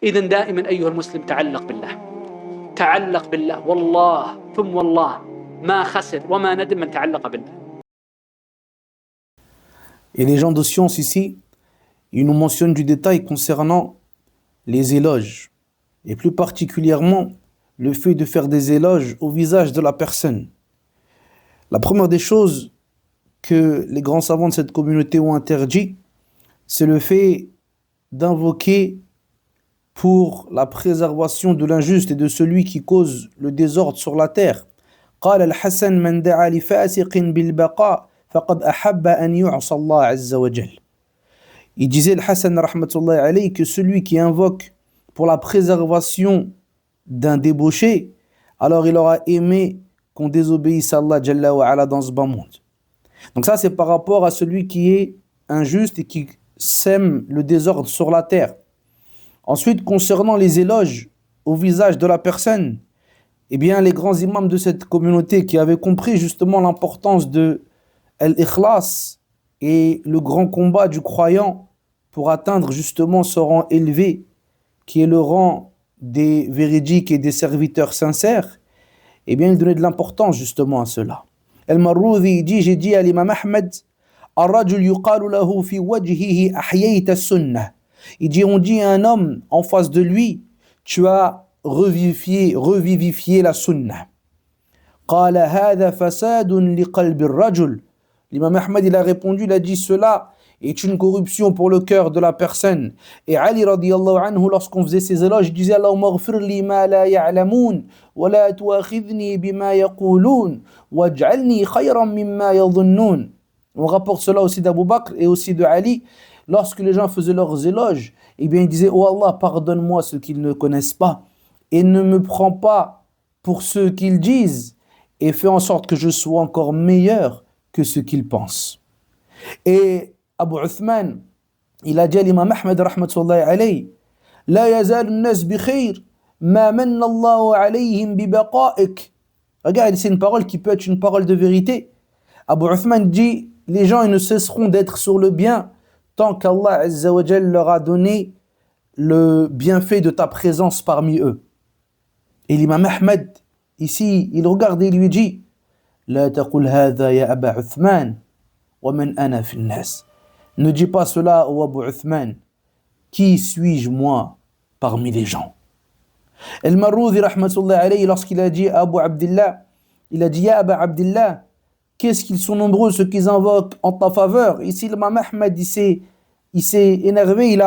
إذن دائما أيها المسلم تعلق بالله، تعلق بالله، والله ثم والله ما خسر وما ندم من تعلق بالله. Et les gens de science ici, ils nous mentionnent du détail concernant les éloges, et plus particulièrement le fait de faire des éloges au visage de la personne. La première des choses que les grands savants de cette communauté ont interdit, c'est le fait d'invoquer pour la préservation de l'injuste et de celui qui cause le désordre sur la terre. قال الحسن من دعا لفاسق بالبقاء فقد أحب أن يعصى الله عز وجل. Il disait le Hassan rahmatullahi alayhi que celui qui invoque pour la préservation d'un débauché, alors il aura aimé qu'on désobéisse à Allah Jalla wa ala dans ce bas monde. Donc ça c'est par rapport à celui qui est injuste et qui sème le désordre sur la terre. Ensuite, concernant les éloges au visage de la personne, eh bien les grands imams de cette communauté qui avaient compris justement l'importance de l'ikhlas et le grand combat du croyant pour atteindre justement ce rang élevé qui est le rang des véridiques et des serviteurs sincères, eh bien ils donnaient de l'importance justement à cela. Al-Marrouzi dit, j'ai dit à l'imam Ahmed, Ar-rajul yuqalu lahu fi wajhihi ahyayta sunnah. Il dit, on dit à un homme en face de lui, tu as revivifié la sunnah. قال هذا فساد لقلب الرجل. L'imam Ahmed il a répondu, il a dit, cela est une corruption pour le cœur de la personne. Et Ali radiyallahu anhu, lorsqu'on faisait ses éloges, il disait Allahumma ighfir li ma la ya'lamoun wa la tuakhidhni bima yaqulun waj'alni khayran mimma yadhunnun. On rapporte cela aussi d'Abu Bakr et aussi de Ali. Lorsque les gens faisaient leurs éloges, eh bien ils disaient oh Allah, pardonne-moi ce qu'ils ne connaissent pas et ne me prends pas pour ce qu'ils disent et fais en sorte que je sois encore meilleur que ce qu'ils pensent. Et Abu Uthman, il a dit à l'imam Ahmed rahmatullahi alayhi, La yazal an-nas bi khayr ma manna Allahu alayhim bi baqa'ik. Regarde, c'est une parole qui peut être une parole de vérité. Abu Uthman dit, les gens ils ne cesseront d'être sur le bien tant qu'Allah Azza wa Jal leur a donné le bienfait de ta présence parmi eux. Et l'imam Ahmed, ici, il regarde et lui dit, La taqul hadha ya Aba Uthman, wa man ana fi nas. Ne dis pas cela au Abu Uthman. Qui suis-je moi parmi les gens? Al-Marrouzi rahmatullahi alayhi, lorsqu'il a dit à Abu Abdillah, il a dit Ya Aba Abdillah, qu'est-ce qu'ils sont nombreux ceux qu'ils invoquent en ta faveur. Ici l'imam Ahmed il s'est énervé,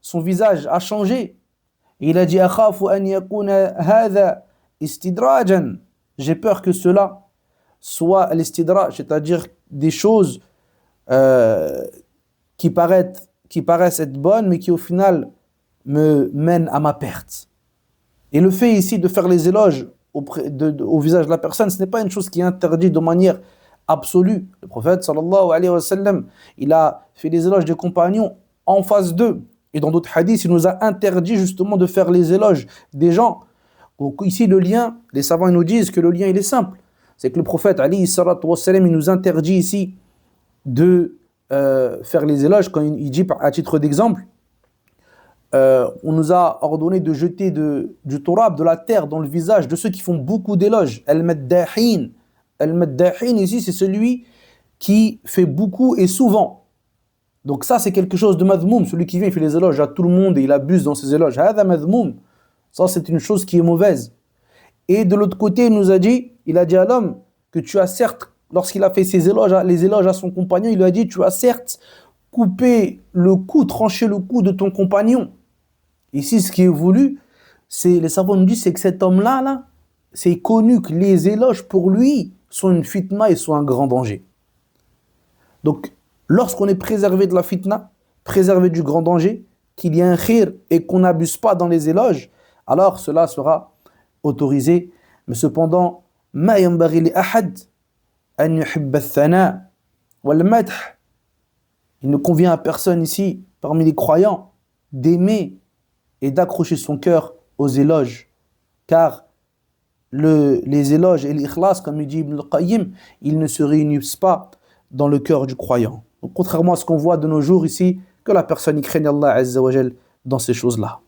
son visage a changé. Il a dit Akhafu an yakuna hadha istidrajan. J'ai peur que cela soit l'istidraj, c'est-à-dire des choses qui paraissent être bonnes, mais qui au final me mènent à ma perte. Et le fait ici de faire les éloges au visage de la personne, ce n'est pas une chose qui est interdite de manière absolue. Le prophète sallallahu alayhi wa sallam, il a fait les éloges des compagnons en face d'eux. Et dans d'autres hadiths, il nous a interdit justement de faire les éloges des gens. Donc ici, le lien, les savants nous disent que le lien il est simple. C'est que le prophète alayhi salatu wa sallam, il nous interdit ici de faire les éloges quand il dit, à titre d'exemple, on nous a ordonné de jeter du turab, de la terre dans le visage de ceux qui font beaucoup d'éloges. Al-maddahin. Al-maddahin ici c'est celui qui fait beaucoup et souvent. Donc ça c'est quelque chose de madhmoum, celui qui vient il fait les éloges à tout le monde et il abuse dans ses éloges. Hada madhmoum. Ça c'est une chose qui est mauvaise. Et de l'autre côté il a dit à l'homme que tu as certes, lorsqu'il a fait les éloges à son compagnon, il lui a dit tu as certes coupé le cou, tranché le cou de ton compagnon. Ici ce qui est voulu, les savants nous disent c'est que cet homme-là, c'est connu que les éloges pour lui sont une fitna et sont un grand danger. Donc, lorsqu'on est préservé de la fitna, préservé du grand danger, qu'il y a un khir et qu'on n'abuse pas dans les éloges, alors cela sera autorisé. Mais cependant, ma yanbaghi li ahad an yuhibba ath-thana wal madh. Il ne convient à personne ici, parmi les croyants, d'aimer et d'accrocher son cœur aux éloges, car les éloges et l'ikhlas, comme il dit Ibn al-Qayyim, ils ne se réunissent pas dans le cœur du croyant. Donc, contrairement à ce qu'on voit de nos jours ici, que la personne y craigne Allah Azza wa Jal dans ces choses-là.